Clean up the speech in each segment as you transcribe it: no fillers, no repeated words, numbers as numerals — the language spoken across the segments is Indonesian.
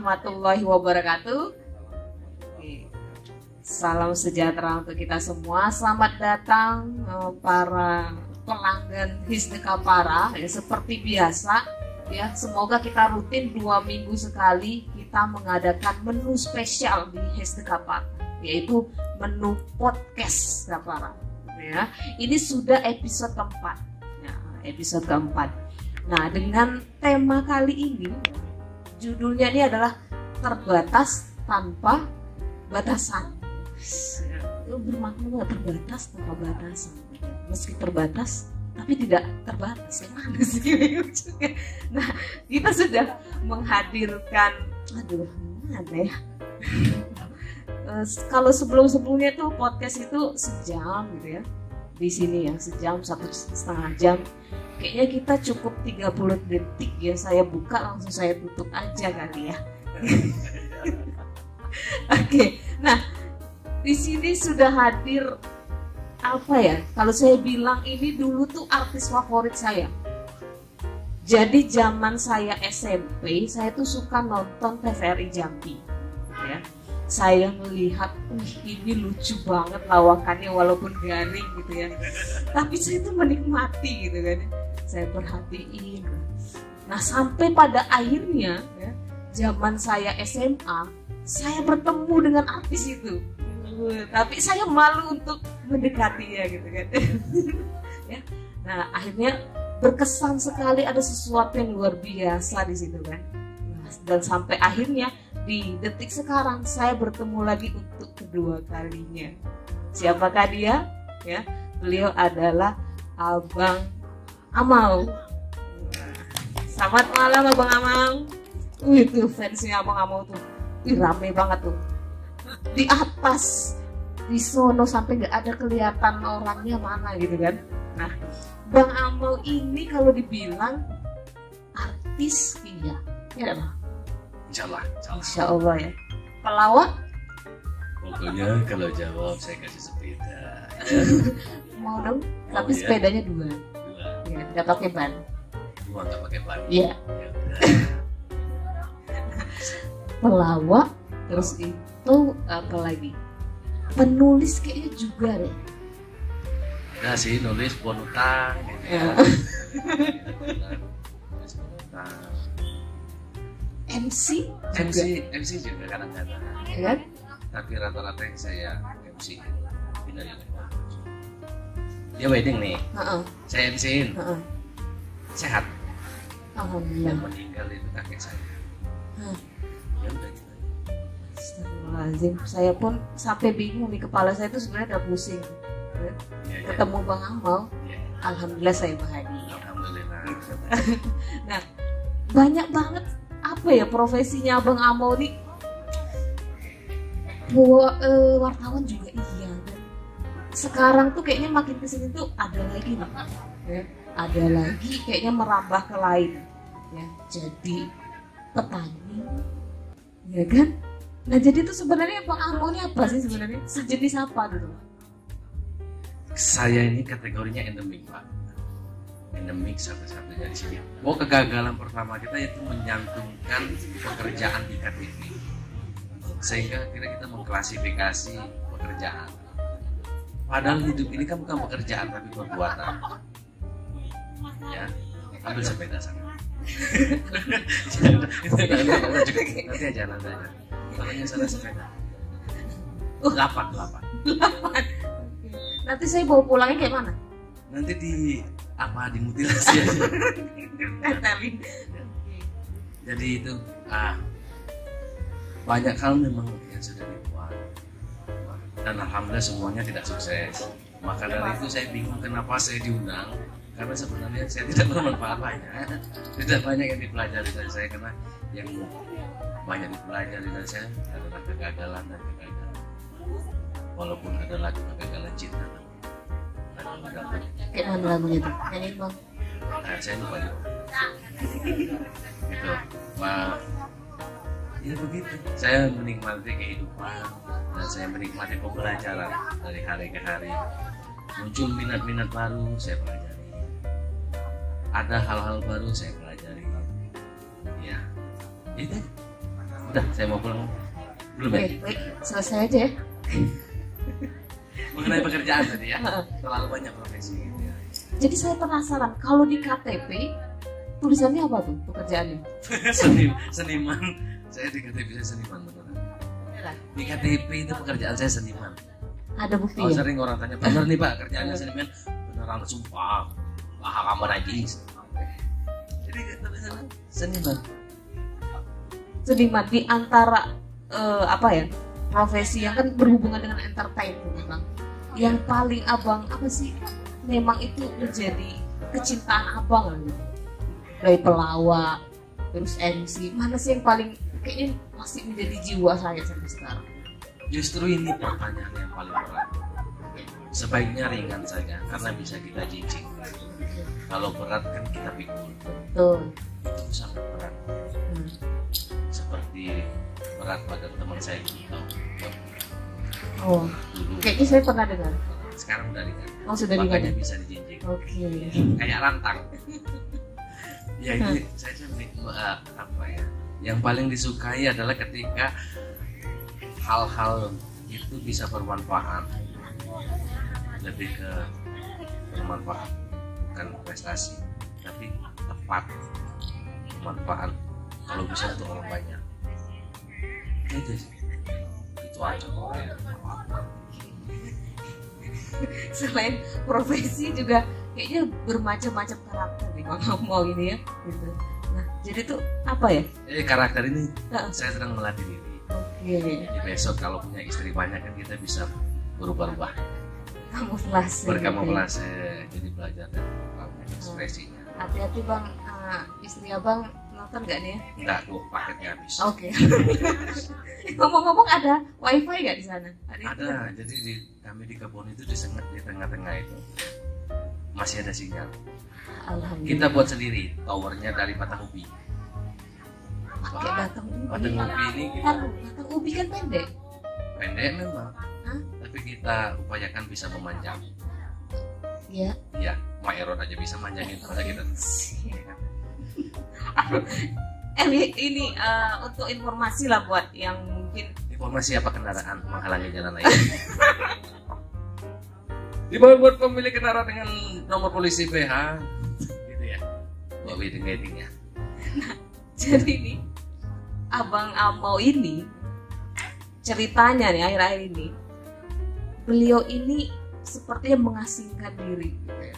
warahmatullahi wabarakatuh. Salam sejahtera untuk kita semua. Selamat datang para pelanggan Hisnu Kapara. Ya, seperti biasa, ya semoga kita rutin 2 minggu sekali kita mengadakan menu spesial di Hisnu Kapara, yaitu menu podcast Kapara. Ya, ini sudah episode keempat. Ya, episode keempat. Nah, dengan tema kali ini, judulnya ini adalah terbatas tanpa batasan. Itu bermakna terbatas tanpa batasan. Meski terbatas, tapi tidak terbatas. Yang mana sih? Nah, kita sudah menghadirkan, mana ya? Kalau sebelumnya tuh podcast itu sejam gitu ya. Di sini ya sejam, 1,5 jam. Kayaknya kita cukup 30 detik ya, saya buka langsung saya tutup aja kali ya. Oke, nah di sini sudah hadir apa ya? Kalau saya bilang ini dulu tuh artis favorit saya. Jadi zaman saya SMP, saya tuh suka nonton TVRI Jambi, ya. Saya melihat, ini lucu banget lawakannya walaupun garing gitu ya. Tapi saya tuh menikmati gitu kan. Saya perhatiin. Nah, sampai pada akhirnya ya, zaman saya SMA, saya bertemu dengan artis itu. Tapi saya malu untuk mendekatinya gitu kan. Ya. Nah, akhirnya berkesan sekali, ada sesuatu yang luar biasa di situ kan. Nah, dan sampai akhirnya di detik sekarang saya bertemu lagi untuk kedua kalinya. Siapakah dia? Ya, beliau adalah Abang Amal. Selamat malam Abang Amal. Itu fansnya Abang Amal tuh, rame banget tuh. Di atas, di sono sampai nggak ada kelihatan orangnya mana gitu kan. Nah, Bang Amal ini kalau dibilang artis, iya, ya Bang. Insya Allah ya. Pelawak? Pokoknya kalau jawab saya kasih sepeda. Mau dong, tapi ya. Sepedanya 2. Ya, nggak pakai ban. 2 nggak pakai ban. Iya. Pelawak, terus itu apa lagi? Penulis kayaknya juga deh. Ada sih, nulis buat utang. Gitu. Ya. MC juga kadang-kadang, ya kan? Tapi rata-rata yang saya MC dari dia wedding nih, saya MC-in, sehat. Alhamdulillah. Yang meninggal itu kakek saya. Ya udah gitu. Astagfirullahaladzim, saya pun sampai bingung di kepala saya itu sebenarnya udah pusing. Ketemu Bang Amal, alhamdulillah saya bahagia. Alhamdulillah. Nah, banyak banget apa ya profesinya Abang Amal nih. Wartawan juga iya kan. Sekarang tuh kayaknya makin kesini tuh ada lagi nih, ya. Ada lagi kayaknya merambah ke lain, ya. Jadi petani, ya kan. Nah jadi tuh sebenarnya Bang Amal ini apa sih sebenarnya? Sejenis apa dulu? Saya ini kategorinya endemik Pak. Endemik satu-satunya di sini. Kegagalan pertama kita itu menyantumkan pekerjaan di KTP, sehingga kita mengklasifikasi pekerjaan. Padahal hidup ini kan bukan pekerjaan tapi perbuatan. Ya, ambil sepeda sana. Nanti aja. Namanya sana sepeda. 8. Nanti saya bawa pulangnya kayak mana? Nanti dimutilasi aja. Jadi itu banyak hal memang yang sudah dibuat dan alhamdulillah semuanya tidak sukses. Maka dari itu saya bingung kenapa saya diundang, karena sebenarnya saya tidak bermanfaat banyak. Tidak banyak yang dipelajari dari saya, karena yang banyak dipelajari dari saya adalah kegagalan dan kegagalan. Walaupun ada lagu kegagalan cinta. Kayak mana lagunya tuh? Nyanyiin Bang. Saya lupa juga. Gitu. Ya begitu. Saya menikmati kehidupan dan saya menikmati pembelajaran dari hari ke hari. Muncul minat-minat baru, saya pelajari. Ada hal-hal baru saya pelajari. Ya, itu Udah, saya mau pulang. Belum ya? Baik, selesai aja ya. Mengenai pekerjaan tadi ya, terlalu banyak profesi gitu ya. Jadi saya penasaran, kalau di KTP tulisannya apa tuh pekerjaannya? Seniman. Saya di KTP saya seniman beneran. Beneran? Di KTP itu pekerjaan saya seniman. Ada bukti Oh, ya? sering orang tanya, bener nih Pak kerjaannya seniman? Beneran, sumpah. Kamu najis. Jadi tulisannya seniman. Seniman di antara apa ya, profesi yang kan berhubungan dengan entertainment bang, yang paling abang apa sih memang itu menjadi kecintaan abang lah gitu, dari pelawak terus MC, mana sih yang paling kayaknya masih menjadi jiwa saya sampai sekarang? Justru ini pertanyaan yang paling berat. Sebaiknya ringan saja karena bisa kita jijik. Kalau berat kan kita pikul. Betul. Itu sangat berat. Seperti berat pada teman saya dulu. Oh, Dulu. kayaknya saya pernah dengar. Sekarang udah ringan. Oh, sudah Makanya ringan. bisa dijinjing. Oke. Kayak rantang. Ya ini saya apa ya? Yang paling disukai adalah ketika hal-hal itu bisa bermanfaat. Lebih ke bermanfaat, bukan prestasi, tapi tepat, bermanfaat. Kalau bisa untuk orang banyak. Itu sih. Itu aja kok. Selain profesi juga kayaknya bermacam-macam karakter nih kalau mau ini ya gitu. Nah jadi tuh apa ya? Karakter ini saya sedang melatih diri. Oke. Jadi besok kalau punya istri banyak kan kita bisa berubah-ubah. Kamuflase. Berkamuflase. Jadi belajar dan ekspresinya. Hati-hati bang, istri abang nonton nggak nih ya? Enggak, kok paketnya habis. Oke. Ngomong-ngomong ada wifi nggak di sana? Ada. Jadi kami di kebun itu disengat di tengah-tengah itu masih ada sinyal. Alhamdulillah. Kita buat sendiri towernya dari batang ubi. Pakai batang ubi. Batang ubi ini kita Kan batang ubi kan pendek. pendek memang, Hah? tapi kita upayakan bisa memanjang. Iya. Ya, Maeron aja bisa manjangin pada kita. Ini untuk informasi lah buat yang mungkin Informasi apa kendaraan menghalangi jalan lain. Dibawa buat pemilik kendaraan dengan nomor polisi PH, gitu ya. Buat wedding-weddingnya. jadi nih Abang Amau ini ceritanya nih akhir-akhir ini beliau ini sepertinya mengasingkan diri gitu ya.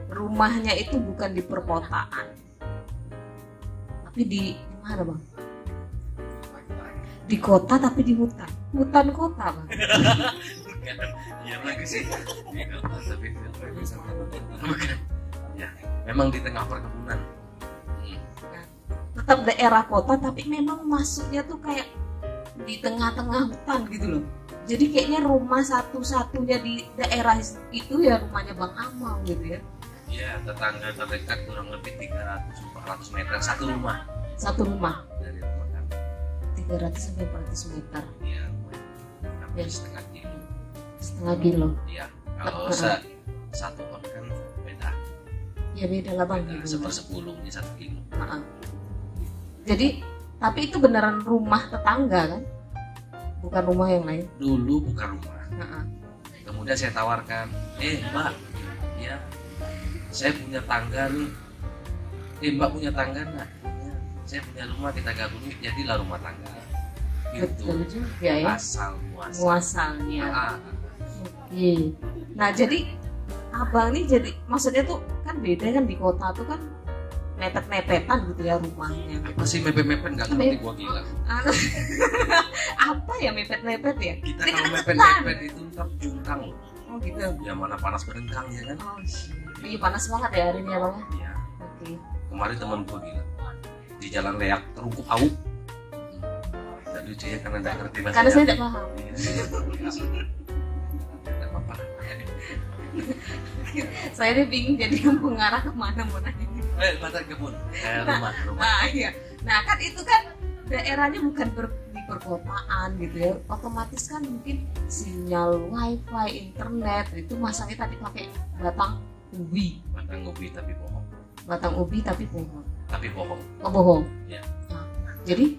Rumahnya itu bukan di perkotaan tapi di mana bang? Di kota tapi di hutan kota bang. Iya bagus sih. Di kota tapi bukan. Ya, memang di tengah perkebunan. Tetap daerah kota tapi memang masuknya tuh kayak di tengah-tengah hutan gitu loh. Jadi kayaknya rumah satu-satunya di daerah itu ya rumahnya Bang Amau gitu ya. Iya, tetangga terdekat kurang lebih 300-400 meter satu rumah. Satu rumah Dari rumah kami. 300 sampai 400 meter. Iya, hampir Ya. setengah kilo. Setengah kilo. Iya, kalau satu ton kan beda. Ya beda lah Bang. Beda, Gitu. 1/10 ini 1 kilo. Maaf. Jadi tapi itu beneran rumah tetangga kan? Bukan rumah yang lain. Dulu bukan rumah. Nah, Kemudian saya tawarkan, Mbak, ya saya punya tangga nih. Mbak punya tangga nggak? Ya, saya punya rumah, kita gabungin jadilah rumah tangga. betul Gitu. juga ya. Asal muasal. Muasalnya. Ah, Oke. Nah jadi abang nih jadi maksudnya tuh kan beda kan di kota tuh kan mepet-mepetan gitu ya rumahnya. apa sih mepet-mepet nggak ngerti gua gila. Apa ya mepet-mepet ya? Kita Dekat kalau hutan. mepet-mepet itu ntar jungkang loh. Oh gitu. Ya mana panas berengkang ya kan? Oh, iya panas banget ya hari ini ya bang. Iya. Oke. Kemarin teman gua gila di jalan leak terungkup awuk. Dan lucu ya karena nggak ngerti bahasa. Karena saya Jawa. tidak paham. Nggak apa-apa. Saya nih bingung jadi mengarah kemana mau nanya. Batak kebun. Rumah. Nah iya. Nah kan itu kan daerahnya bukan di perkotaan gitu ya. Otomatis kan mungkin sinyal wifi, internet itu masangnya tadi pakai batang ubi. Batang ubi tapi bohong. Batang ubi tapi pohon. Tapi bohong. Oh bohong. Iya. Nah, jadi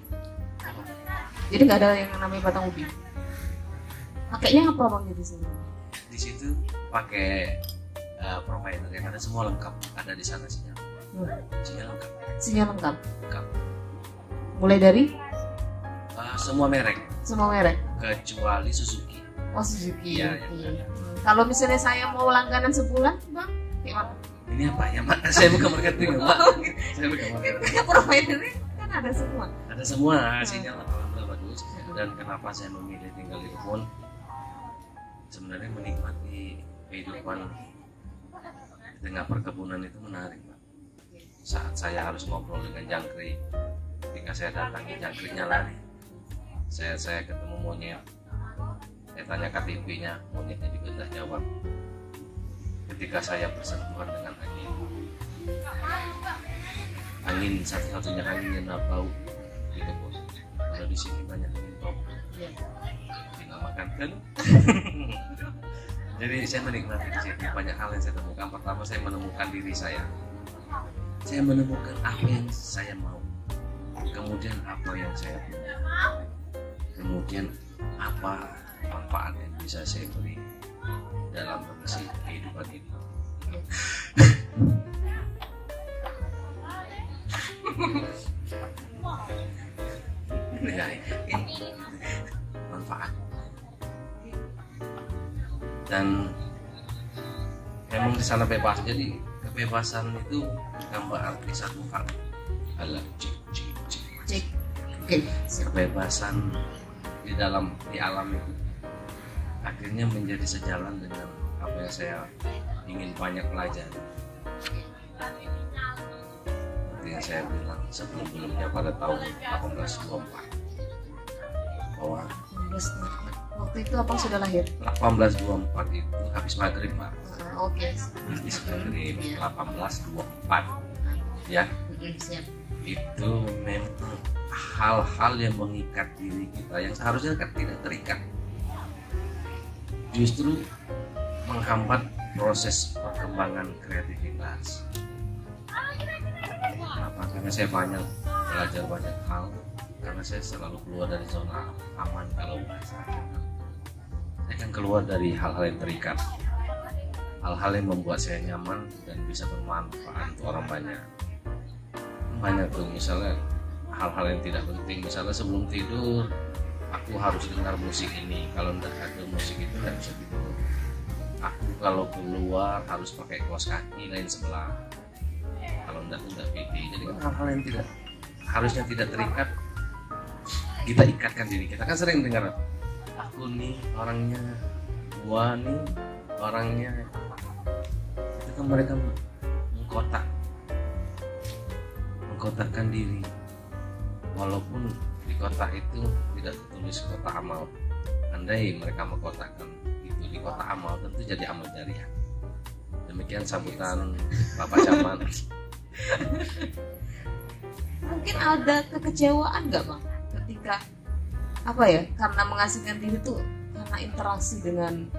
Jadi nggak ada yang namanya batang ubi. Pakainya apa bang di sini? Di situ pakai provider yang ada semua lengkap, ada di sana sinyal. Sinyal lengkap. Sinyal lengkap. Lengkap. Mulai dari semua merek. Semua merek. Kecuali Suzuki. Oh Suzuki. Iya. Kalau misalnya saya mau langganan sebulan, bang, gimana? Ini apa ya, Mak? Saya bukan marketing, Mak. Saya bukan marketing. Providernya kan ada semua. Ada semua, sinyal alhamdulillah bagus. Dan kenapa saya memilih tinggal di kebun? Sebenarnya menikmati kehidupan di tengah perkebunan itu menarik, Pak. Saat saya harus ngobrol dengan jangkrik, ketika saya datangi jangkriknya lari. Saya ketemu monyet, saya tanya KTP-nya, monyetnya juga tidak jawab. Ketika saya bersentuhan dengan angin satu-satunya angin yang tidak bau di kebun. Kalau di sini banyak angin bau, dinamakan kan. Jadi saya menikmati di sini banyak hal yang saya temukan. Pertama, saya menemukan diri saya. Saya menemukan apa yang saya mau. Kemudian apa yang saya punya. Kemudian apa manfaat yang bisa saya beri dalam mengisi kehidupan ini. Manfaat. Dan memang di sana bebas. Jadi kebebasan itu bukan berarti satu hal. Alah, cek. Oke. Kebebasan di alam itu akhirnya menjadi sejalan dengan apa yang saya ingin banyak pelajari. Seperti yang saya bilang sebelum-sebelumnya pada tahun 1824 bahwa waktu itu apa sudah lahir? 1824 itu habis maghrib, Pak. Oke. Habis maghrib 1824 ya. Siap. Itu memang hal-hal yang mengikat diri kita yang seharusnya kan tidak terikat, justru menghambat proses perkembangan kreativitas. Kenapa? Karena saya belajar banyak hal, karena saya selalu keluar dari zona aman. Kalau saya kan keluar dari hal-hal yang terikat, hal-hal yang membuat saya nyaman dan bisa bermanfaat untuk orang banyak tuh. Misalnya hal-hal yang tidak penting, misalnya sebelum tidur aku harus dengar musik ini, kalau tidak ada musik itu tidak bisa tidur. Aku kalau keluar harus pakai kaos kaki lain sebelah, kalau tidak pede. Jadi kan hal-hal yang harusnya tidak terikat, kita ikatkan diri kita. Kan sering dengar, aku nih orangnya, gua nih orangnya. Itu kan mereka mengkotakkan diri, walaupun di kotak itu tidak tertulis kotak amal. Andai mereka mengkotakkan itu di kotak amal, tentu jadi amal jariah. Demikian sambutan Bapak Caman. Mungkin ada kekecewaan nggak bang ketika apa ya, karena mengasingkan diri tuh karena interaksi dengan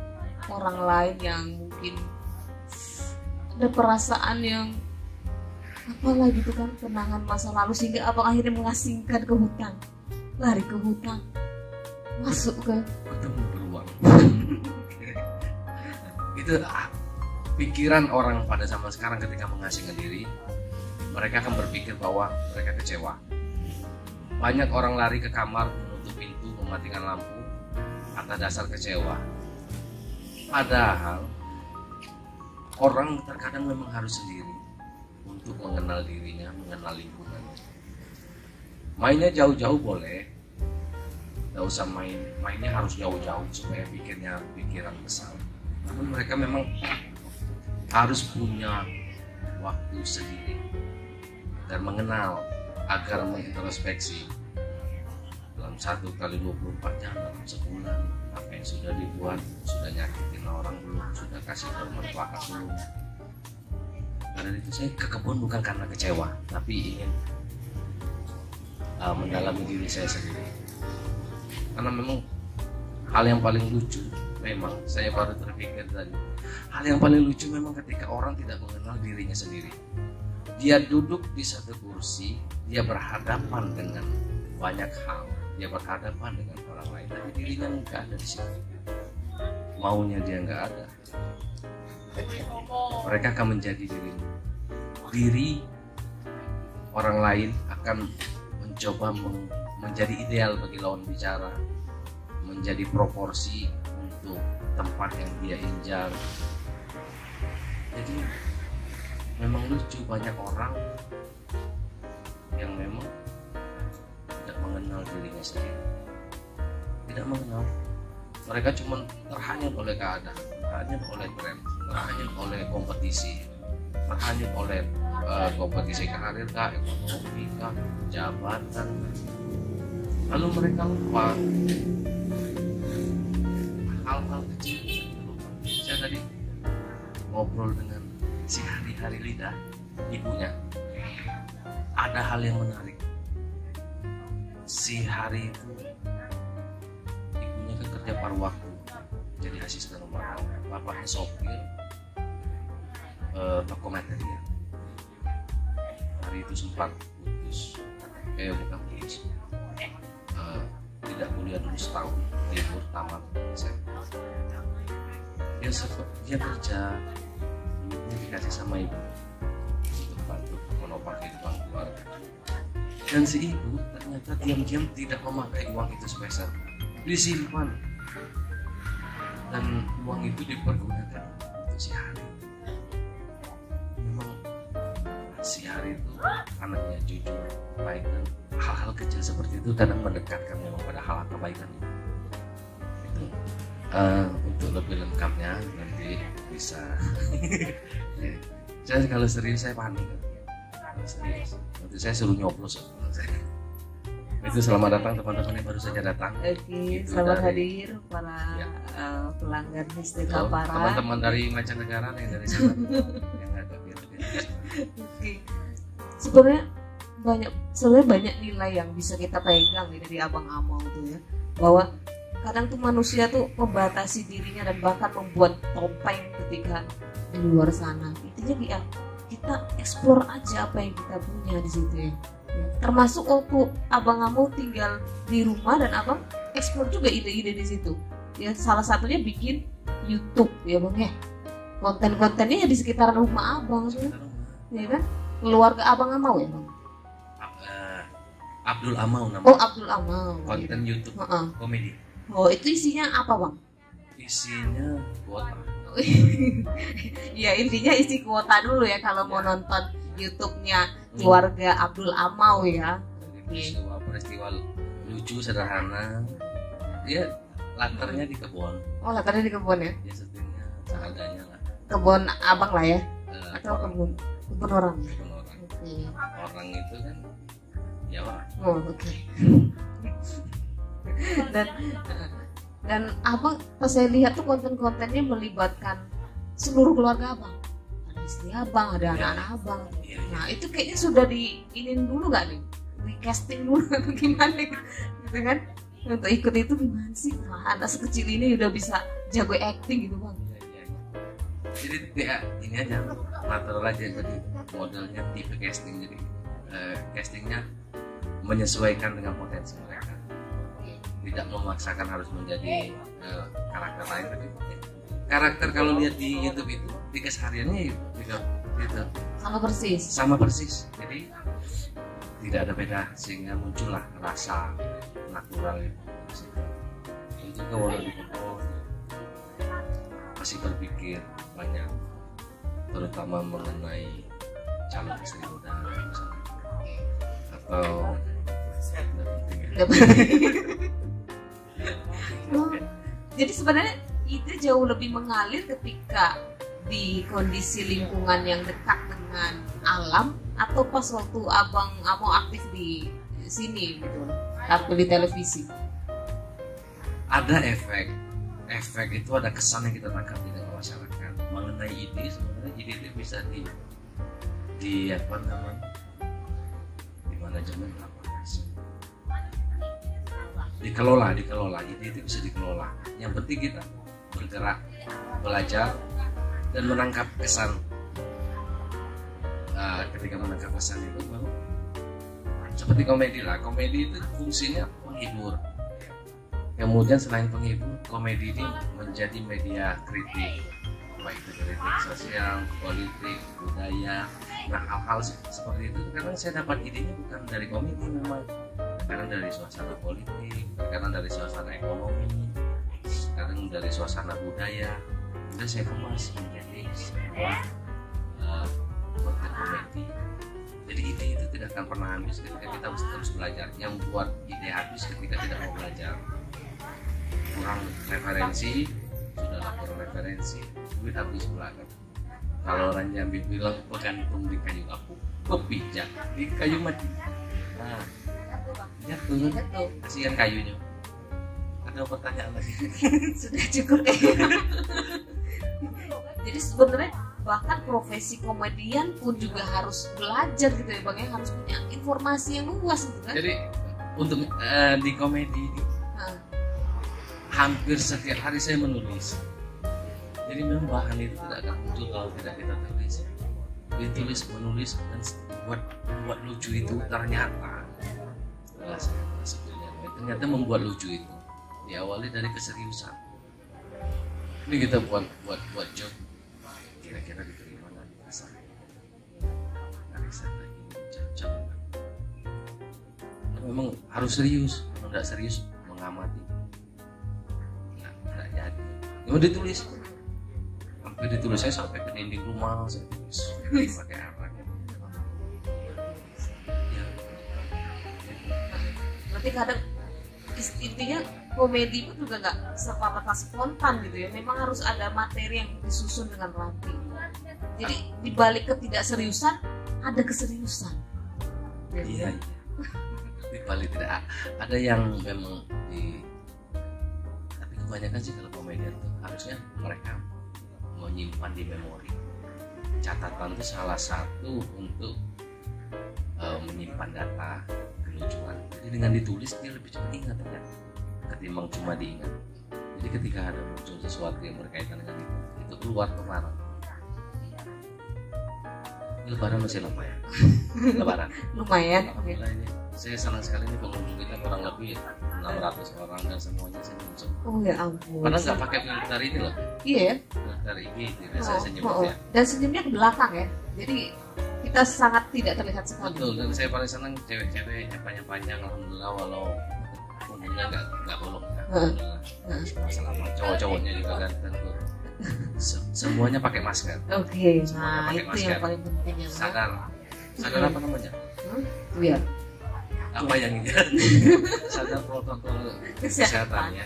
orang lain yang mungkin ada perasaan yang apalah gitu kan, kenangan masa lalu, sehingga abang akhirnya mengasingkan ke hutan, lari ke hutan, masuk ke ketemu beruang. Itu pikiran orang pada zaman sekarang ketika mengasingkan diri, mereka akan berpikir bahwa mereka kecewa. Banyak orang lari ke kamar, menutup pintu, mematikan lampu atas dasar kecewa. Padahal orang terkadang memang harus sendiri untuk mengenal dirinya, mengenal lingkungannya. Mainnya jauh-jauh boleh, tidak usah mainnya harus jauh-jauh supaya pikiran besar. Namun mereka memang harus punya waktu sendiri dan mengenal, agar mengintrospeksi dalam 1x24 jam, dalam sebulan, apa yang sudah dibuat, sudah nyakitin orang belum, sudah kasih bermanfaat belum. Karena itu saya ke kebun bukan karena kecewa, tapi ingin mendalami diri saya sendiri. Karena memang hal yang paling lucu, memang saya baru terpikir tadi, hal yang paling lucu memang ketika orang tidak mengenal dirinya sendiri. Dia duduk di satu kursi, dia berhadapan dengan banyak hal, dia berhadapan dengan orang lain, tapi dirinya nggak ada di situ, maunya dia nggak ada. Mereka akan menjadi diri orang lain akan mencoba menjadi ideal bagi lawan bicara, menjadi proporsi untuk tempat yang dia injak. Jadi memang lucu, banyak orang yang memang tidak mengenal dirinya sendiri, tidak mengenal. Mereka cuma terhanyut oleh keadaan, terhanyut oleh tren, terhanyut oleh kompetisi, terhanyut oleh kompetisi karir kah, ekonomi kah, jabatan. Lalu mereka lupa hal-hal kecil. Saya tadi ngobrol dengan si Hari Lidah, ibunya. Ada hal yang menarik. Si Hari itu ibunya kan kerja paruh waktu, jadi asisten rumah tangga. Bapaknya sopir toko material. Hari itu sempat putus, bukan putus, tidak kuliah dulu setahun, libur tamat SMA. Dia kerja, duitnya dikasih sama ibu untuk bantu menopang kehidupan keluarga. Dan si ibu ternyata diam-diam tidak memakai uang itu sepeser, disimpan, dan uang itu dipergunakan untuk si Hari. Memang si Hari itu anaknya jujur, baik, dan hal-hal kecil seperti itu kadang mendekatkan memang pada hal kebaikan itu. Untuk lebih lengkapnya nanti bisa. Saya kalau serius saya panik. Serius. Nanti saya suruh nyoblos. Itu selamat datang teman-teman yang baru saja datang. Oke, selamat hadir para pelanggan Histika Para. Teman-teman dari mancanegara yang dari sana yang ada di Oke. Sebenarnya banyak nilai yang bisa kita pegang dari Abang Amau tuh ya. Bahwa kadang tuh manusia tuh membatasi dirinya dan bahkan membuat topeng ketika di luar sana. Intinya kita explore aja apa yang kita punya di situ ya. Termasuk waktu Abang Amau tinggal di rumah dan Abang explore juga ide-ide di situ. Ya salah satunya bikin YouTube ya Bang ya. Konten-kontennya ya di sekitar rumah Abang sebenarnya. Ya kan? Keluarga Abang Amau ya Bang. Abdul Amau namanya. Oh, Abdul Amau. Konten YouTube komedi. Oh, itu isinya apa Bang? Isinya kuota. Ya intinya isi kuota dulu ya kalau mau nonton YouTube-nya keluarga Abdul Amau ya. Peristiwa lucu sederhana. Dia latarnya di kebun. Oh, latarnya di kebun ya? Ya setidaknya seadanya lah. Kebun Abang lah ya? Atau kebun orang? Kebun orang. Okay. Orang itu kan ya orang. Oh, oke. Dan Abang pas saya lihat tuh konten-kontennya melibatkan seluruh keluarga Abang. Ada istri Abang, ada anak-anak Abang. Nah itu kayaknya sudah diinin dulu gak nih? Di casting dulu atau gimana gitu kan? Untuk ikut itu gimana sih? Wah, anak sekecil ini udah bisa jago acting gitu Bang. Jadi kayak ini aja, natural aja. Jadi modelnya tipe casting, jadi castingnya menyesuaikan dengan potensi mereka. Tidak memaksakan harus menjadi karakter lain, tapi karakter kalau lihat di YouTube itu di kesehariannya gitu sama persis, jadi tidak ada beda sehingga muncullah rasa natural itu. Juga walau di kebun masih berpikir banyak, terutama mengenai calon istri muda misalnya, atau jadi sebenarnya itu jauh lebih mengalir ketika di kondisi lingkungan yang dekat dengan alam atau pas waktu Abang Amau aktif di sini gitu, tampil di televisi. Ada efek itu, ada kesan yang kita tangkap di tengah masyarakat mengenai ide. Sebenarnya ide itu bisa di apa namanya, di manajemen dikelola, ide itu bisa dikelola. Yang penting kita bergerak, belajar, dan menangkap kesan. Ketika menangkap kesan itu seperti komedi lah. Komedi itu fungsinya penghibur. Kemudian selain penghibur, komedi ini menjadi media kritik, baik itu kritik sosial, politik, budaya. Nah, hal-hal seperti itu kadang saya dapat idenya bukan dari komedi memang, kadang dari suasana politik, kadang dari suasana ekonomi, kadang dari suasana budaya. Kemudian saya kemas menjadi sebuah konten komedi. Jadi ide itu tidak akan pernah habis ketika kita terus belajar. Yang buat ide habis ketika tidak mau belajar. Kurang referensi, sudah lapor referensi, duit habis belajar. Kalau orang Jambi bilang bergantung di kayu kapuk, berpijak di kayu mati. Nah, jatuh, kasihan kayunya. Ada pertanyaan lagi? Sudah cukup ya. Jadi sebenarnya bahkan profesi komedian pun juga harus belajar gitu ya Bang ya, harus punya informasi yang luas gitu kan. Jadi untuk di komedi ini hampir setiap hari saya menulis. Jadi memang bahan itu tidak akan muncul kalau tidak kita tulis. Ditulis, menulis dan buat lucu itu ternyata ternyata membuat lucu itu diawali dari keseriusan. Ini kita buat joke, kira-kira diterima nggak bisa lagi cocok. Memang harus serius, kalau nggak serius mengamati nggak jadi. Cuma ditulis, hampir ditulis saya sampai ke dinding rumah, saya tulis pakai apa? Ya. Berarti kadang intinya komedi itu juga nggak serta-merta spontan gitu ya, memang harus ada materi yang disusun dengan rapi. Jadi dibalik ketidakseriusan ada keseriusan. Iya. Dibalik tidak ada yang memang tapi kebanyakan sih kalau komedian tuh harusnya mereka menyimpan di memori. Catatan itu salah satu untuk menyimpan data kelucuan. Jadi dengan ditulis dia lebih cepat ingat ya, ketimbang cuma diingat. Jadi ketika ada muncul sesuatu yang berkaitan dengan itu keluar kemarin. Ini lebaran masih lama ya. Lebaran. Lumayan. Alhamdulillah ini. Saya senang sekali ini pengunjung kita kurang lebih 600 orang dan semuanya senyum. Oh ya ampun. Padahal nggak pakai filter ini loh. Iya ya. Filter ini tidak saya senyum ya. Dan senyumnya ke belakang ya. Jadi kita sangat tidak terlihat sekali. Betul, dan saya paling senang cewek-cewek panjang-panjang, alhamdulillah, walau umumnya nggak bolong ya. Masalah cowok-cowoknya juga ganteng tuh. Semuanya pakai masker. Oke, Semuanya nah pakai itu masker. yang paling penting ya. Sadar apa namanya? Iya. Apa yang ini? Sadar protokol kesehatannya.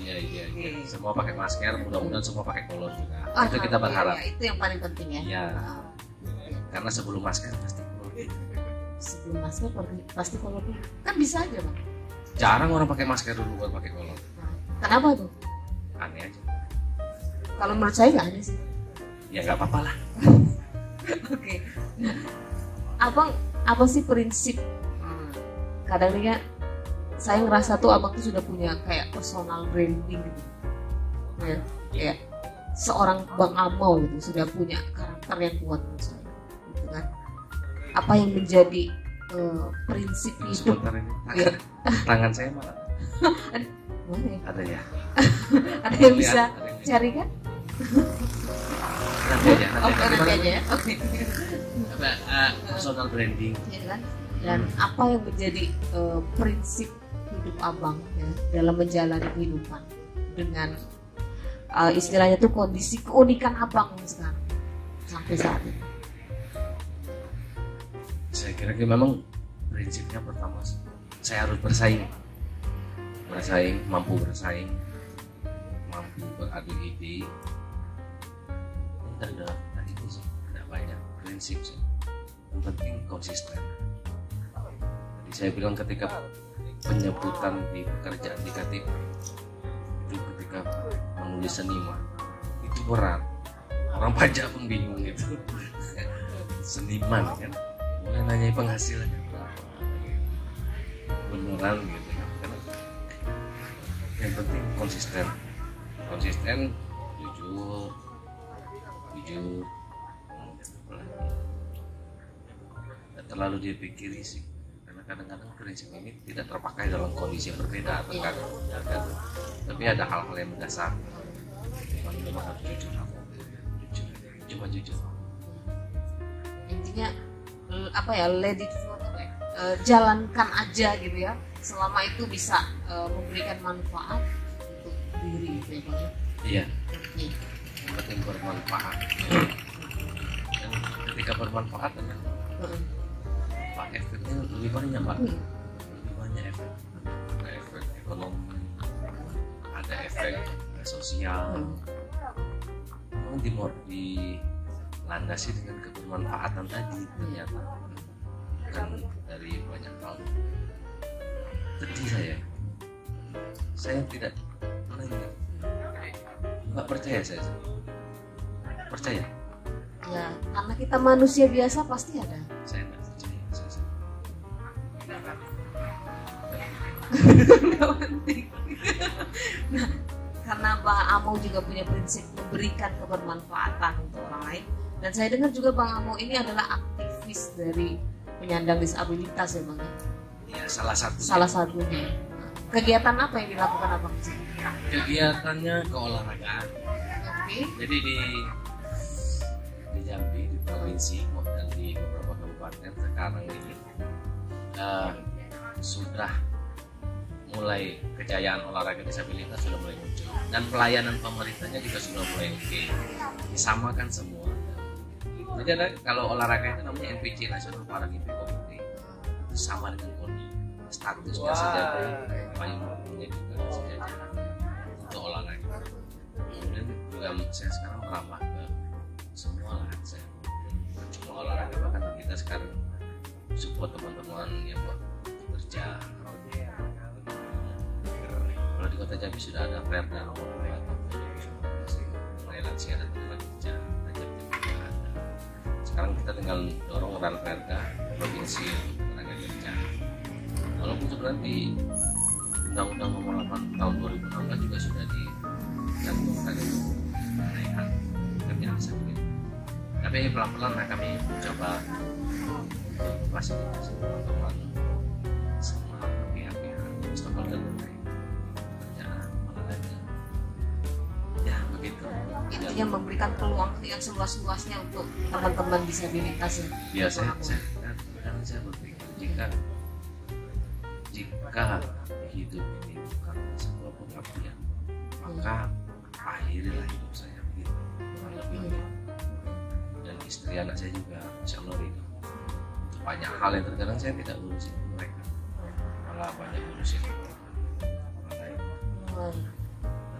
Iya. Semua pakai masker, mudah-mudahan semua pakai kolor juga. Itu kita berharap. Ya, itu yang paling penting ya. Iya. Karena sebelum masker pasti kolor. Sebelum masker pasti kolor dulu. Kan bisa aja Bang. Jarang orang pakai masker dulu baru pakai kolor. Kenapa tuh? Aneh aja. Kalau menurut saya nggak aneh sih. Ya nggak apa-apa lah. Oke. Nah, abang apa sih prinsip? Kadang nih kan saya ngerasa tuh abang tuh sudah punya kayak personal branding gitu. Ya, kayak seorang Bang Amau gitu sudah punya karakter yang kuat menurut saya. Gitu kan. Apa yang menjadi prinsip hidup? Sebentar ini. Ya. Tangan saya mana? Mana ya? Ada ya. Ada yang Lihat, bisa ada yang cari kan? Nanti aja. Nanti aja ya. Oke. Personal branding. Ya kan? Dan apa yang menjadi prinsip hidup abang ya, dalam menjalani kehidupan dengan istilahnya tuh kondisi keunikan abang sekarang sampai saat ini? Saya kira memang prinsipnya pertama saya harus bersaing, mampu bersaing, mampu beradu ide. Tidak ada itu sih, tidak banyak prinsip sih. Yang penting konsisten. Jadi saya bilang ketika penyebutan di pekerjaan di KTP itu ketika menulis seniman itu berat. Orang pajak pun bingung gitu. Seniman kan, mulai nanya penghasilannya berapa, beneran gitu. Karena yang penting konsisten, jujur. Tidak terlalu dia pikiri sih, karena kadang-kadang prinsip ini tidak terpakai dalam kondisi yang berbeda terkadang, tapi ada hal-hal yang mendasar. Memang harus jujur, cuma jujur. Intinya apa ya, let it flow, jalankan aja gitu ya, selama itu bisa memberikan manfaat untuk diri gitu ya Bang ya. Iya, yang penting bermanfaat. Dan ketika bermanfaat Pak, efeknya lebih banyak Pak. Lebih banyak efek. Ada efek ekonomi, ada efek sosial. Memang dilandasi dengan kebermanfaatan tadi ternyata. Bukan dari banyak hal. Sedih saya tidak pernah ingat. Nggak percaya saya. Percaya? Ya, karena kita manusia biasa pasti ada. Saya nggak percaya. Nggak penting. Nah, karena Bang Amo juga punya prinsip memberikan kebermanfaatan untuk orang lain, dan saya dengar juga Bang Amo ini adalah aktivis dari penyandang disabilitas ya Bang. Ya, salah satunya. Kegiatan apa yang dilakukan Abang? Kegiatannya keolahragaan. Oke. Jadi di Jambi, di provinsi dan di beberapa kabupaten sekarang ini sudah mulai kejayaan olahraga disabilitas sudah mulai muncul, dan pelayanan pemerintahnya juga sudah mulai oke, disamakan semua. Jadi ada, kalau olahraga itu namanya NPC, National Paralympic Committee, itu sama dengan KONI, statusnya sejajar, payung hukumnya juga sejajar untuk olahraga. Kemudian juga saya sekarang merambah ke semua lah, saya cuma olahraga, bahkan kita sekarang support teman-teman yang buat kerja. Kalau di Kota Jambi sudah ada perda nomor 2 lansia dan tenaga kerja. Sekarang kita tinggal dorong perda provinsi tenaga kerja. Walaupun sebenarnya di Undang-Undang Nomor 8 Tahun 2016 juga sudah dicantumkan itu kenaikan kerjaan disabilitas. Tapi pelan-pelan kami mencoba fasilitasi teman-teman semua pihak-pihak stakeholder terkait kerjaan olahraga. Ya begitu. Intinya memberikan peluang yang seluas-luasnya untuk teman-teman disabilitas ya. Ya saya berpikir jika hidup ini bukan sebuah pengabdian, maka akhirilah hidup saya begitu. Dan istri anak saya juga insya Allah itu banyak hal yang terkadang saya tidak urusin mereka, malah banyak urusin orang lain. Dan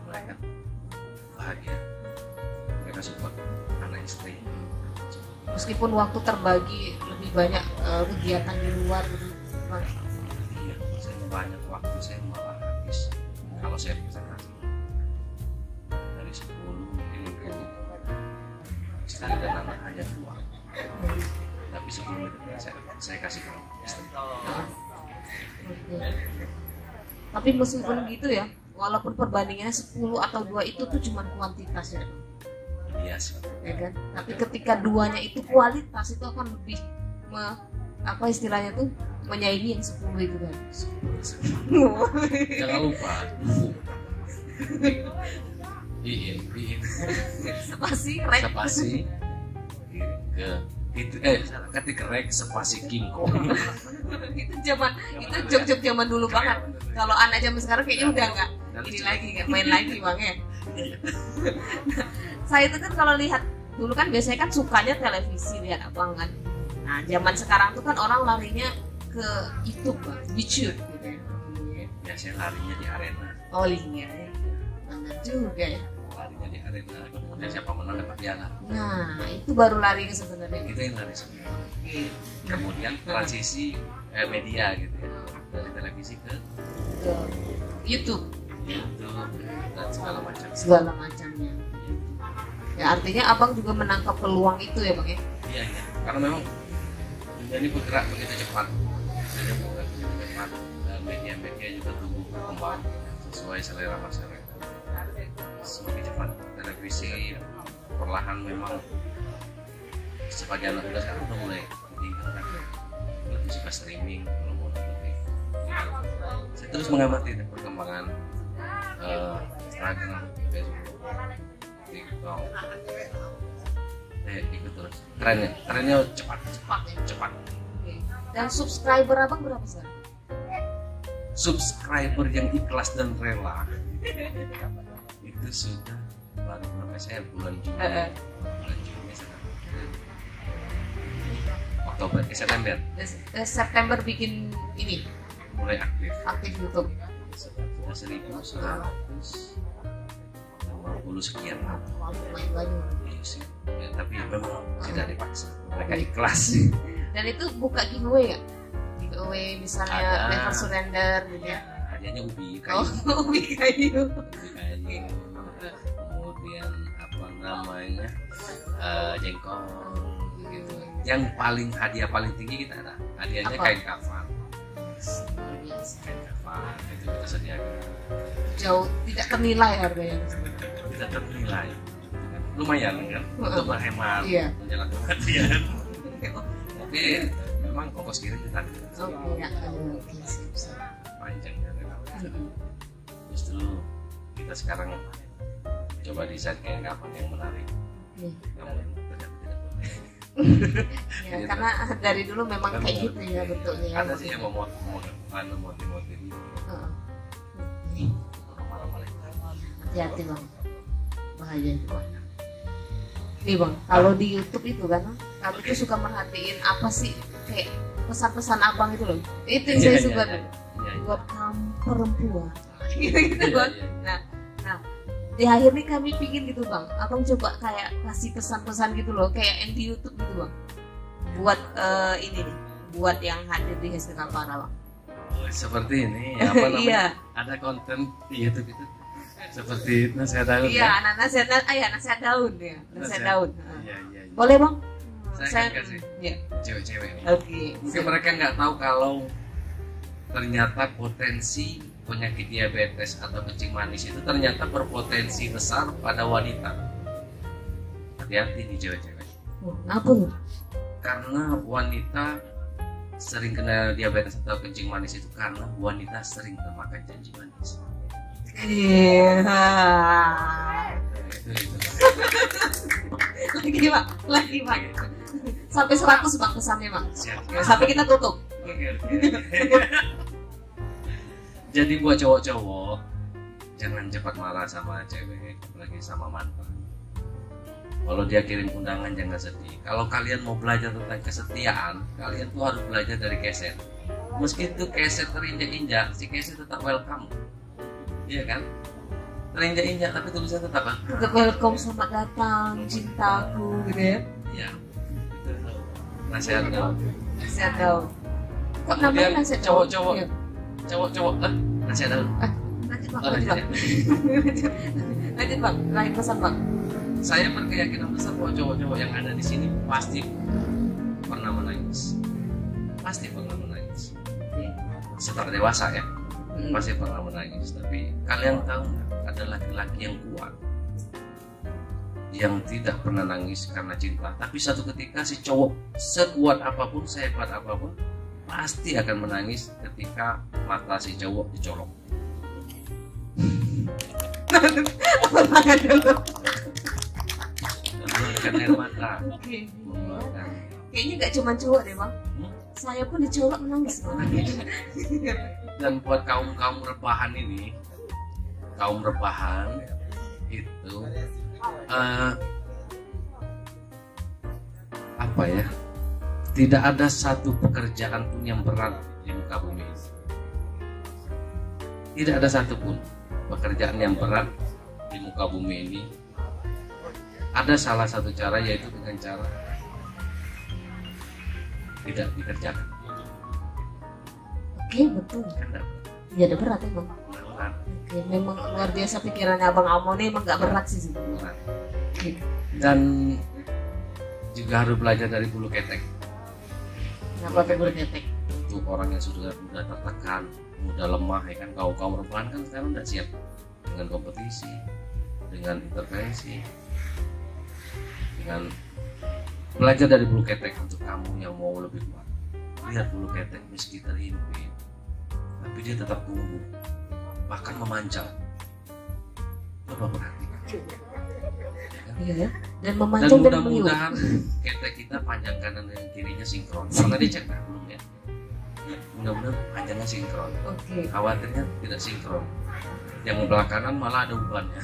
mereka bahagia, mereka support anak istri. Meskipun waktu terbagi lebih banyak kegiatan di luar gitu. Iya, saya banyak waktu saya malah habis kalau saya presentasi dari 10 mungkin istri dan anak hanya 2, tapi sebelum itu saya kasih ke istri. Tapi meskipun gitu ya, walaupun perbandingannya 10 atau 2 itu tuh cuma kuantitas ya. Iya sih. Ya kan? Tapi ketika 2-nya itu kualitas, itu akan lebih apa istilahnya tuh, menyaingi yang 10 itu kan. Jangan lupa dukung. Spasi ke itu ketik rek spasi King Kong. itu jok-jok zaman dulu banget. Kalau anak zaman sekarang kayaknya udah nggak ini lagi, nggak main lagi Bang ya. Saya itu kan kalau lihat dulu kan biasanya kan sukanya televisi, lihat Abang kan. Nah zaman sekarang tuh kan orang larinya ke YouTube, YouTube gitu ya. Biasanya larinya di arena. Oh iya, benar juga ya. Larinya di arena, kemudian siapa menang dapat piala. Nah itu baru lari sebenarnya. Itu yang lari semua. Kemudian transisi media gitu ya, dari televisi ke YouTube dan segala macamnya. Ya artinya Abang juga menangkap peluang itu ya Bang ya. Iya, karena memang dunia ini bergerak begitu cepat. Media-media juga tumbuh berkembang sesuai selera masyarakat. Semakin cepat televisi perlahan memang sebagian anak muda sekarang udah mulai meninggalkan, lebih suka streaming kalau mau nonton Saya terus mengamati perkembangan Instagram, Facebook, TikTok. Ikut terus. Trennya cepat. Oke. Dan subscriber abang berapa sekarang? Subscriber yang ikhlas dan rela itu sudah baru berapa, saya bulan Juni sekarang. Oktober, September. September bikin ini Mulai aktif YouTube. Sudah 1.150 sekian. Lumayan banyak. Ya, tapi memang tidak dipaksa, mereka ikhlas sih. Dan itu buka giveaway ya? Giveaway misalnya never surrender gitu ya? Hadiahnya ubi Oh, kayu. ubi kayu. Kemudian apa namanya, jengkol gitu. Yang hadiah paling tinggi kita ada, hadiahnya Apa? kain kafan. Kain kafan itu kita sediakan. Jauh tidak ternilai harganya. Tidak ternilai, lumayan kan untuk berhemat, Iya. menjalankan hadiah. Tapi memang ongkos kirim kita Oke, ya. Oke, siap. panjang ya. Justru kita sekarang coba desain kain kafan yang menarik. Namun ternyata tidak boleh. Ya, karena dari dulu memang kayak gitu ya bentuknya. Ada sih yang mau motif ini. Hati-hati bang, bahaya itu bang. Nih bang, kalau di YouTube itu kan, aku tuh suka merhatiin apa sih kayak pesan-pesan abang itu loh. Itu yang saya suka tuh. Buat kamu perempuan, gitu bang. Nah, di akhir nih kami pingin gitu bang, abang coba kayak kasih pesan-pesan gitu loh, kayak yang di YouTube gitu bang. Buat ini nih, buat yang hadir di Hashtag Para bang. Seperti ini, apa namanya? Iya. Ada konten di YouTube itu seperti nasihat daun. Iya, nasihat daun ya, nasihat daun. Iya. Boleh bang? Saya akan kasih ya. cewek-cewek nih. Oke. Mungkin mereka nggak tahu kalau ternyata potensi penyakit diabetes atau kencing manis itu ternyata berpotensi besar pada wanita. Hati-hati nih cewek-cewek. Kenapa tuh? Karena wanita sering kena diabetes atau kencing manis itu karena wanita sering termakan janji manis. Iya. Itu. Lagi pak. Sampai 100 bang pesannya bang. Siap. Sampai kita tutup. Oke. Jadi buat cowok-cowok jangan cepat marah sama cewek, apalagi sama mantan. Kalau dia kirim undangan jangan sedih. Kalau kalian mau belajar tentang kesetiaan, kalian tuh harus belajar dari keset. Meski itu keset terinjak-injak, si keset tetap welcome. Iya kan? Terinjak-injak tapi tulisannya tetap Tetap welcome, selamat datang, cintaku gitu ya. Iya. Itu nasihat daun. Nasihat daun. Kok namanya Kemudian nasihat daun? cowok-cowok. Iya. Cowok-cowok nasihat daun. Lanjut bang, Oh, lanjut bang. Lanjut bang, lain pesan bang. Saya berkeyakinan besar bahwa cowok-cowok yang ada di sini pasti pernah menangis. Pasti pernah menangis. Setelah dewasa ya, pasti pernah menangis. Tapi kalian tahu nggak, ada laki-laki yang kuat, yang tidak pernah nangis karena cinta. Tapi satu ketika si cowok sekuat apapun, sehebat apapun, pasti akan menangis ketika mata si cowok dicolok. Tangan dulu. Mengeluarkan air mata. Oke. Mengeluarkan. Kayaknya nggak cuma cowok deh bang. Saya pun dicolok menangis bang. Dan buat kaum rebahan ini, kaum rebahan itu apa ya? Tidak ada satu pekerjaan pun yang berat di muka bumi ini. Tidak ada satupun pekerjaan yang berat di muka bumi ini. Ada salah satu cara, yaitu dengan cara tidak dikerjakan. Oke, betul. Iya, ada berat ya bang. Berat. Oke, memang luar biasa pikirannya abang Amo ini, emang nggak berat sih sebenarnya. Berat. Gitu. Dan juga harus belajar dari bulu ketek. Kenapa tuh berdetek? Untuk orang yang sudah mudah tertekan, mudah lemah, ya kan, kaum rebahan kan sekarang udah siap dengan kompetisi, dengan intervensi, dengan belajar dari bulu ketek. Untuk kamu yang mau lebih kuat, lihat bulu ketek meski terhimpit, tapi dia tetap tumbuh, bahkan memanjang. Coba perhatikan. Iya ya. Dan Dan memanjang dan meniup. mudah-mudahan ketek kita panjang kanan dan kirinya sinkron. Pernah dicek nggak belum ya? Mudah-mudahan panjangnya sinkron. Oke. Khawatirnya tidak sinkron. Yang belakangan malah ada ubannya.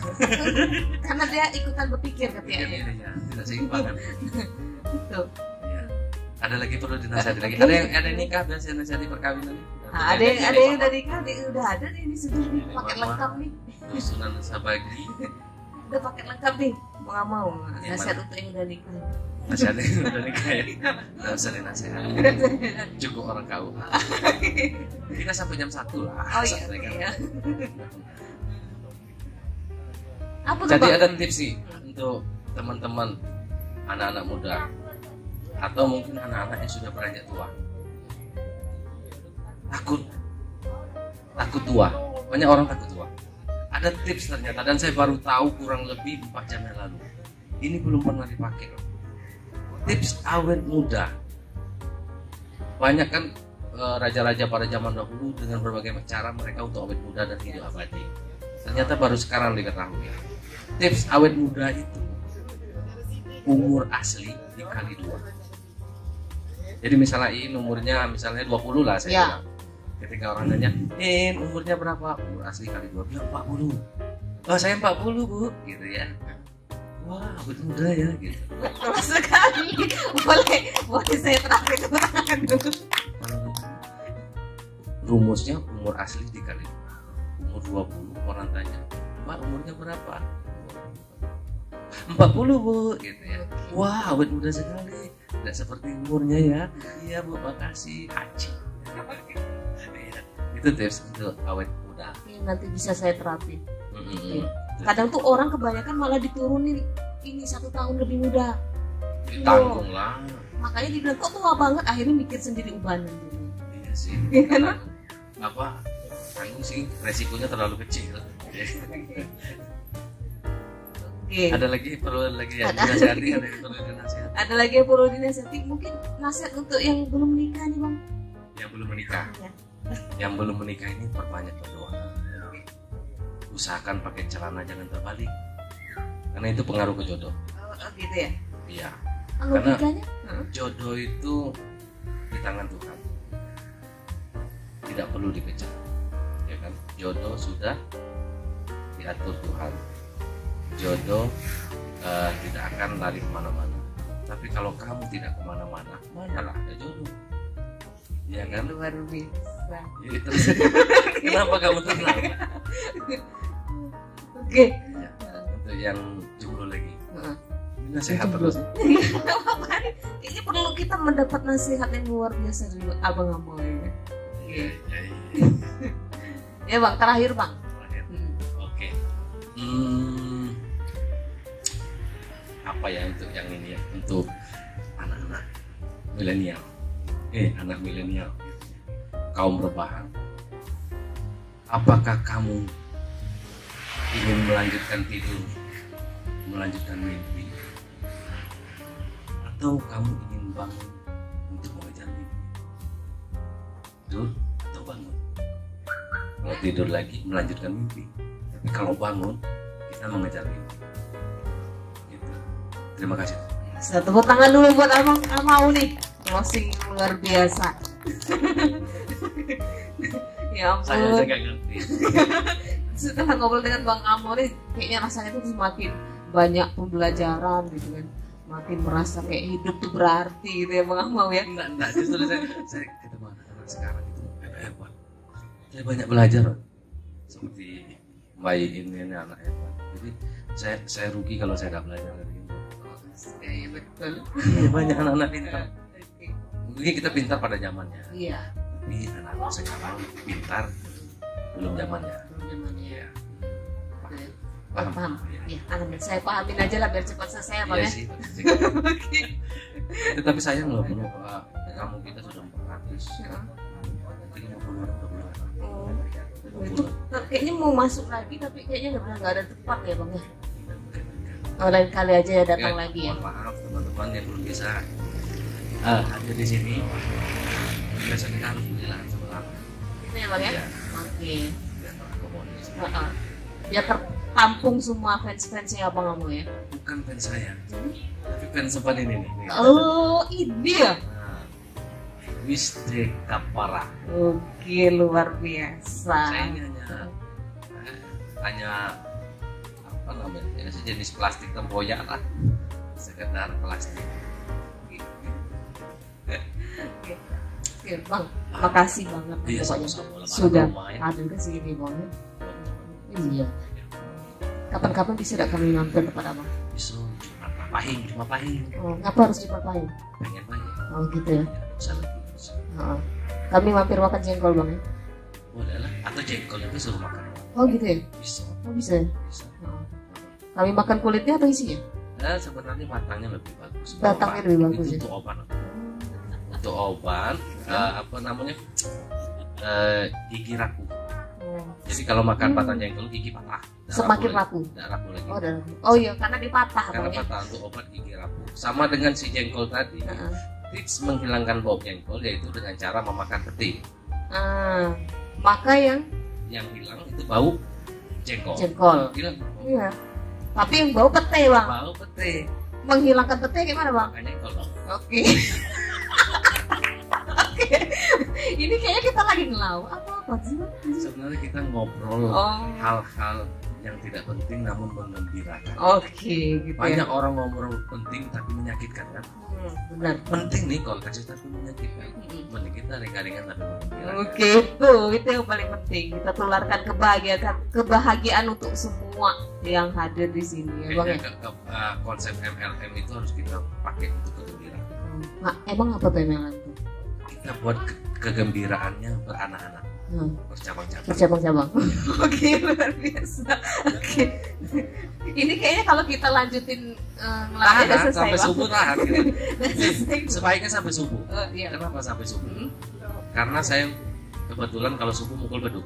Karena dia ikutan berpikir katanya. Ya, tidak seimbang kan? Tuh. Ya. Ada lagi perlu dinasihati lagi. Ada yang nikah biasa nasihati perkawinan. Nah, ada yang udah nikah, udah ada nih, ini sudah nih paket lengkap nih. Sunan Sabagi. Udah paket lengkap nih. Mau nggak mau Yang nasihat mana? untuk yang udah nikah. Nasihatnya udah nikah ya. Nggak usah dinasihati. Cukup orang kau. Kita sampai jam 1 lah. Oh iya. Sampai kan. Iya. Apa tuh, Jadi Bang? ada tips sih untuk teman-teman anak-anak muda atau mungkin anak-anak yang sudah beranjak tua. Takut tua. Banyak orang takut tua. Ada tips ternyata dan saya baru tahu kurang lebih 4 jam yang lalu. Ini belum pernah dipakai loh. Tips awet muda. Banyak kan raja-raja pada zaman dahulu dengan berbagai cara mereka untuk awet muda dan hidup abadi. Ternyata baru sekarang diketahui. Tips awet muda itu umur asli dikali 2. Jadi misalnya umurnya misalnya 20 lah saya Ya. bilang. Ketika orang nanya, umurnya berapa? Umur asli kali 2, bilang 40. Oh saya 40 bu, gitu ya. Wah awet muda ya gitu. Betul sekali. Boleh saya terangkan dulu. Rumusnya umur asli dikali 2. Umur 20 orang tanya, Mbak umurnya berapa? 40 bu, gitu ya. Wah awet muda sekali. Tidak seperti umurnya ya. Iya bu, makasih. Haji. Iya. Itu tips untuk awet muda. Ini nanti bisa saya terapin. Mm-mm. Kadang tuh orang kebanyakan malah diturunin ini 1 tahun lebih muda. Ditanggung lah. Makanya dibilang kok tua banget, akhirnya mikir sendiri ubanan gitu. Iya sih. Iya kan? Apa? Tanggung sih, resikonya terlalu kecil. Oke. Ada lagi perlu lagi ya Ada. dinasihati, ada yang perlu dinasihati. Ada lagi yang perlu dinasihati, mungkin nasihat untuk yang belum menikah nih bang. Yang belum menikah. Ya. Yang belum menikah ini perbanyak berdoa. Usahakan pakai celana jangan terbalik. Karena itu pengaruh ke jodoh. Oh, gitu ya. Iya. Logikanya? Jodoh itu di tangan Tuhan. Tidak perlu dikejar. Ya kan? Jodoh sudah diatur Tuhan. Jodoh tidak akan lari kemana-mana. Tapi kalau kamu tidak kemana-mana, manalah ada jodoh. Ya kan? Luar biasa. Ya, terus kenapa kamu tenang? Oke. Ya, untuk yang jomblo lagi, Heeh. ini nasihat Jomblo. terus. Kayaknya perlu kita mendapat nasihat yang luar biasa dari abang Amoy. Iya, iya, iya. Ya bang, terakhir bang. Terakhir. Oke. Apa ya untuk yang ini ya? Untuk anak-anak milenial. Anak milenial. Kaum rebahan. Apakah kamu ingin melanjutkan tidur, melanjutkan mimpi, atau kamu ingin bangun untuk mengejar mimpi? Tidur atau bangun? Kalau tidur lagi melanjutkan mimpi, tapi kalau bangun kita mengejar mimpi. Gitu. Terima kasih. Satu tepuk tangan dulu buat abang Amau nih. Closing luar biasa. Ya Saya ampun. aja gak ngerti. Setelah ngobrol dengan Bang Amor nih, kayaknya rasanya tuh semakin banyak pembelajaran gitu kan. Makin merasa kayak hidup tuh berarti gitu ya Bang Amau ya. Enggak, justru saya ketemu anak-anak sekarang itu hebat. Saya banyak belajar loh. Seperti Mbak ini anak hebat. Jadi saya rugi kalau saya nggak belajar dari ini. Iya betul. Iya, banyak anak-anak pintar. Mungkin kita pintar pada zamannya, Iya. tapi anak-anak sekarang pintar belum zamannya. Iya. Paham? Paham. Iya. Ya, alhamdulillah saya pahamin aja lah biar cepat selesai ya Bang Iya ya. sih. Oke. Tetapi sayang loh punya kamu kita sudah 400. Ya. Nanti 50 orang udah mulai. Oh, itu kayaknya mau masuk lagi tapi kayaknya nggak ada tempat ya Bang ya. Oh, lain kali aja ya datang lagi ya. Mohon maaf teman-teman yang belum bisa hadir di sini. Besok kita alhamdulillah sebelah. gitu ya bang ya? Iya. Oke. Biar terakomodir. Biar tertampung semua fans-fansnya abang kamu ya? Bukan fans saya, tapi fans sempat ini nih. Oh ini ya? Nah, Wisde Kapara. Oke, luar biasa. Saya ini hanya apa namanya ya, sejenis plastik tempoyak lah, sekedar plastik gitu. Oke, bang, makasih banget Iya, pokoknya sama-sama. sudah Lumayan. hadir ke sini bang. Iya. Kapan-kapan bisa tidak kami mampir kepada abang? Bisa cuma pahing. Oh, ngapa harus dipapain? Pengen banyak. Oh gitu ya. Bisa lebih. Oh. Kami mampir makan jengkol bang ya? Boleh lah. Atau jengkol itu suruh makan. Oh gitu ya? Bisa. Oh bisa ya? Bisa. Oh. Kami makan kulitnya atau isinya? Nah, sebenarnya batangnya lebih bagus. Batangnya lebih bagus itu ya? untuk obat. Untuk obat apa namanya gigi raku. Jadi kalau makan batang jengkol gigi patah. Semakin rapuh. Tidak rapuh lagi. Oh, oh iya, karena dipatah Karena bang ya? patah untuk obat gigi rapuh. Sama dengan si jengkol tadi. Tips menghilangkan bau jengkol yaitu dengan cara memakan peti. Maka yang Hilang itu bau jengkol. Hilang. Iya. Tapi yang bau pete bang. Bau peti. Menghilangkan pete gimana bang? Makanya kalau Oke. Oke. Ini kayaknya kita lagi ngelau. Apa sih bang? sebenarnya kita ngobrol Oh. hal-hal yang tidak penting namun menggembirakan. Oke, gitu Banyak ya. orang ngobrol penting tapi menyakitkan kan? Benar. Penting nih kalau kasih tapi menyakitkan. Mending kita ringan-ringan tapi menggembirakan. Oke, itu yang paling penting. Kita tularkan kebahagiaan untuk semua yang hadir di sini ya bang ya. Kayaknya konsep MLM itu harus kita pakai untuk kegembiraan. Emang apa tuh MLM tuh? Kita buat kegembiraannya beranak-anak, bercabang-cabang. Bercabang-cabang. Oke, luar biasa. Oke. Ini kayaknya kalau kita lanjutin ngelaknya udah selesai sampai bang. subuh tahan. Gitu. Udah selesai. Sebaiknya sampai subuh. Iya. Kenapa sampai subuh? Karena saya kebetulan kalau subuh mukul beduk.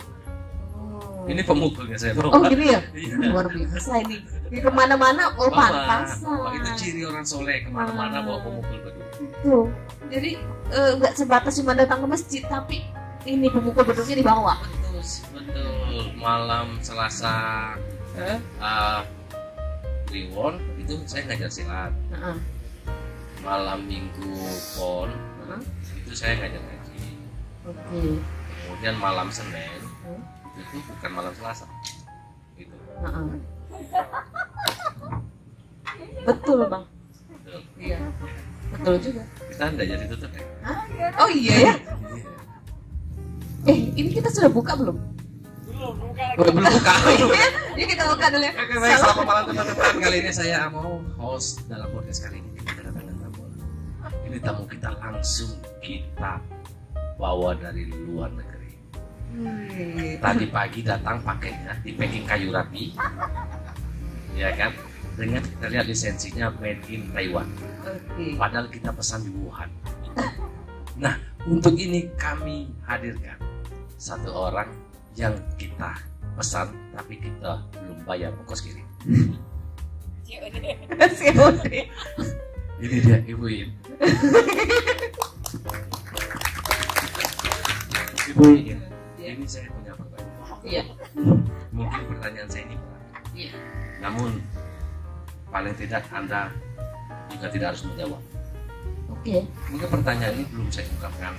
Ini pemukulnya saya bawa. Oh gini ya? Iya. Luar biasa ini. Di kemana-mana, pantas. Itu ciri orang soleh, kemana-mana bawa pemukul beduk. Tuh. Jadi nggak sebatas cuma datang ke masjid, tapi ini pemukul beduknya dibawa. Betul. Malam Selasa Kliwon itu saya ngajar silat. Malam Minggu Pon itu saya ngajar ngaji. Oke. Kemudian malam Senin itu bukan malam Selasa gitu. Betul bang. Betul. Iya. Betul juga. Kita enggak jadi tutup ya. Oh iya ya. Ini kita sudah buka belum? Belum buka. Ya kita buka dulu ya. Oke, baik, selamat malam teman-teman. Kali ini saya mau host dalam podcast kali ini. Kita kedatangan tamu. Ini tamu kita langsung kita bawa dari luar negeri. Tadi pagi datang pakainya di packing kayu rapi, ya kan? Dengan kita lihat lisensinya made in Taiwan. Padahal kita pesan di Wuhan. Nah, untuk ini kami hadirkan satu orang yang kita pesan tapi kita belum bayar ongkos kirim. Ini dia Ibu In. Ibu In, ini saya punya pertanyaan. Iya. Mungkin pertanyaan saya ini berat. Iya. Namun paling tidak Anda juga tidak harus menjawab. Oke. Mungkin pertanyaan ini belum saya ungkapkan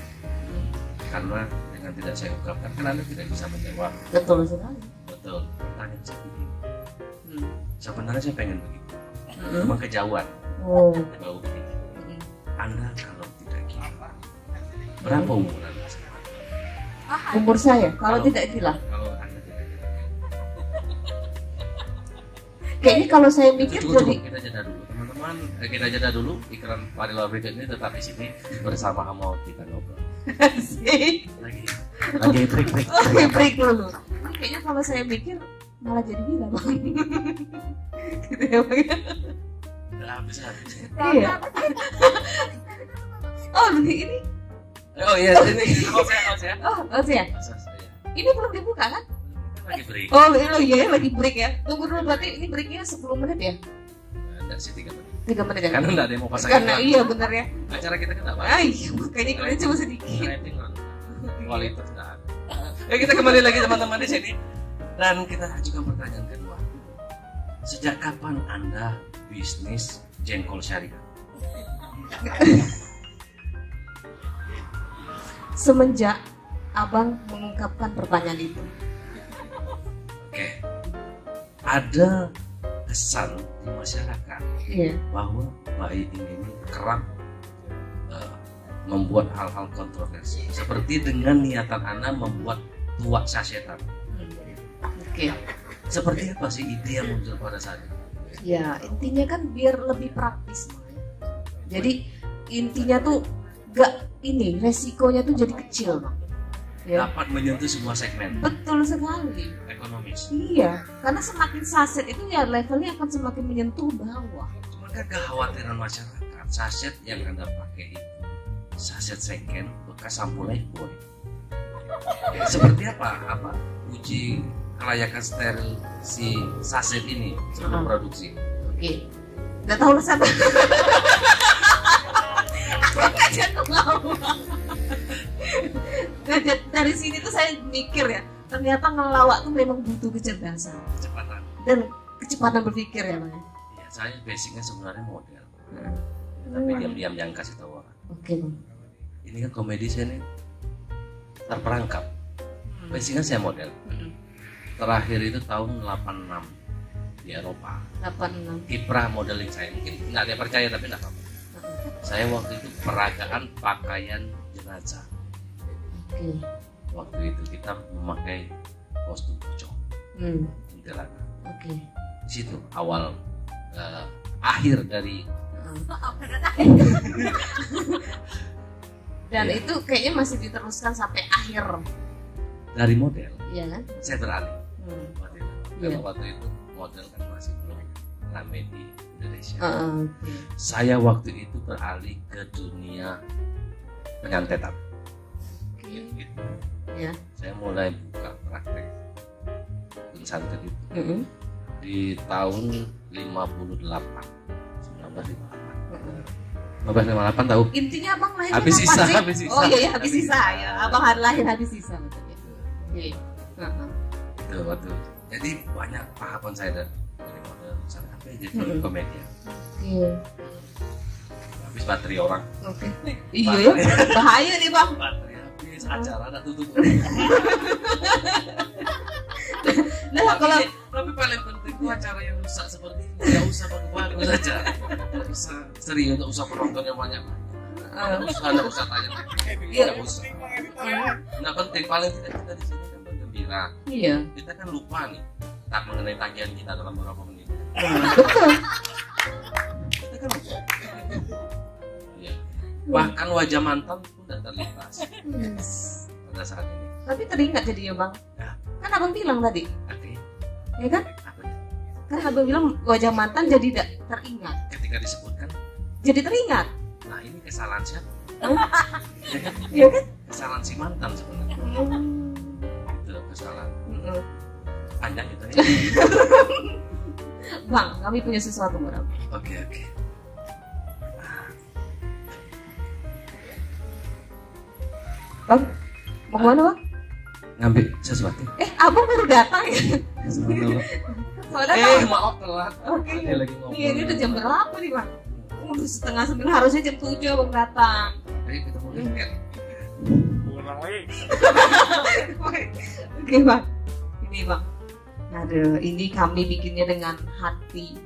karena dengan tidak saya ungkapkan kan Anda tidak bisa menjawab. Betul sekali. Betul. Pertanyaan saya begini. Sebenarnya saya pengen begitu. Cuma kejauhan. Bau begini. Anda kalau tidak gila, berapa umur Anda sekarang? Umur saya kalau tidak gila. Kalau Anda tidak gila. Kayaknya kalau saya mikir Tunggu, jadi kita jeda dulu teman-teman. Kita jeda dulu. Iklan Padilla berikut ini tetap di sini bersama Amau kita ngobrol. sih. Lagi break. Oke, break dulu. Ini kayaknya kalau saya mikir malah jadi gila bang. Gitu ya bang. Udah habis. Iya. Oh ini. Oh iya ini host ya. Oh sih ya. Ini belum dibuka kan? Lagi break. Oh iya lagi break ya. Tunggu dulu berarti ini breaknya 10 menit ya? Enggak sih 3 menit. 3 menit ya? Karena enggak ada yang mau pasang Karena iklan. iya benar ya. Acara kita kan enggak banyak. Ay, kayaknya iklannya cuma sedikit. Rating kan. Kualitas enggak ada. Kita kembali lagi teman-teman di sini dan kita ajukan pertanyaan kedua. Sejak kapan Anda bisnis jengkol syariah? Semenjak abang mengungkapkan pertanyaan itu. Oke. Ada kesan di masyarakat bahwa Mbak Iing ini kerap membuat hal-hal kontroversi, seperti dengan niatan Anda membuat tuak sasetan. Oke. Seperti apa sih ide yang muncul pada saat itu? Ya intinya kan biar lebih praktis. Jadi intinya tuh resikonya tuh jadi kecil, Bang. Ya. Dapat menyentuh semua segmen. Betul sekali. Ekonomis. Iya, karena semakin saset itu ya levelnya akan semakin menyentuh bawah. Cuma kan kekhawatiran masyarakat, saset yang Anda pakai itu saset second bekas sampo Lifebuoy. Seperti apa uji kelayakan steril si saset ini sebelum produksi? Oke. Nggak tahu lah siapa. Dari sini tuh saya mikir ya, ternyata ngelawak tuh memang butuh kecerdasan, Kecepatan dan kecepatan berpikir ya, Bang. Ya, saya basicnya sebenarnya model, tapi diam-diam yang kasih tahu orang. Oke, Bang. Ini kan komedi saya nih terperangkap. Basicnya saya model. Terakhir itu tahun 86 di Eropa. 86. Kiprah modeling saya mungkin nggak ada yang percaya tapi nggak apa-apa. Saya waktu itu peragaan pakaian jenazah. Oke. Waktu itu kita memakai kostum pocong. Kuntilanak. Oke. Di situ awal akhir dari dan ya. Itu kayaknya masih diteruskan sampai akhir. Dari model. Iya kan? Saya beralih. Waktu itu. Karena Iya. waktu itu model kan masih belum rame di Indonesia. Okay. Saya waktu itu beralih ke dunia penyantetan. Okay. Gitu. Ya. Saya mulai buka praktek pensantet itu di tahun 58. 1958 tahu? Intinya abang lahir habis kapan sisa, sih? habis sisa. Oh iya, habis sisa ya. Abang lahir habis sisa maksudnya. Oke. Itu waktu. Jadi banyak tahapan saya dari model sampai jadi komedian. Iya. Habis baterai orang. Oke. Iya ya. Bahaya nih, Bang. Baterai habis, acara ada tutup. Nah, tapi paling penting itu acara yang rusak seperti ini. Nggak usah bagus saja. Nggak usah serius, nggak usah penonton yang banyak. Nggak usah tanya. Nggak usah. Nggak penting, paling tidak kita di sini kan bergembira. Iya. Kita kan lupa nih tak mengenai tagihan kita dalam beberapa menit. Betul. Kita kan lupa. Iya. Bahkan wajah mantan pun tidak terlintas pada saat ini. Tapi teringat jadinya, Bang. Ya. Kan abang bilang tadi. Oke. Ya kan? Apa? Kan abang bilang wajah mantan jadi tidak teringat. Ketika disebutkan, Jadi teringat. nah ini kesalahan siapa? Ya kan? Iya kan? Kesalahan si mantan sebenarnya. Itu kesalahan. Panjang itu ya. Bang, kami punya sesuatu buat abang. Oke. Bang, mau kemana, Bang? Ngambil sesuatu. Abang baru datang ya? Soalnya maaf telat. Oke. Dia lagi ngobrol. Iya, ini udah jam berapa nih, Bang? Udah 8:30, harusnya jam 7 abang datang. Ayo kita mau lihat. Oke, Bang. Ini, Bang. Aduh, ini kami bikinnya dengan hati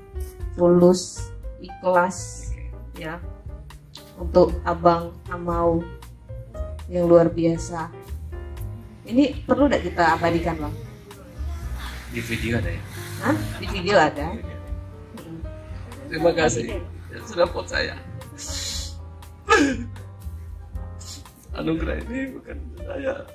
tulus, ikhlas, ya, untuk Abang Amau yang luar biasa. Ini perlu tidak kita abadikan, Bang? Di video ada ya? Hah? Di video ada. Terima kasih yang sudah pot saya. Anugerah ini bukan saya.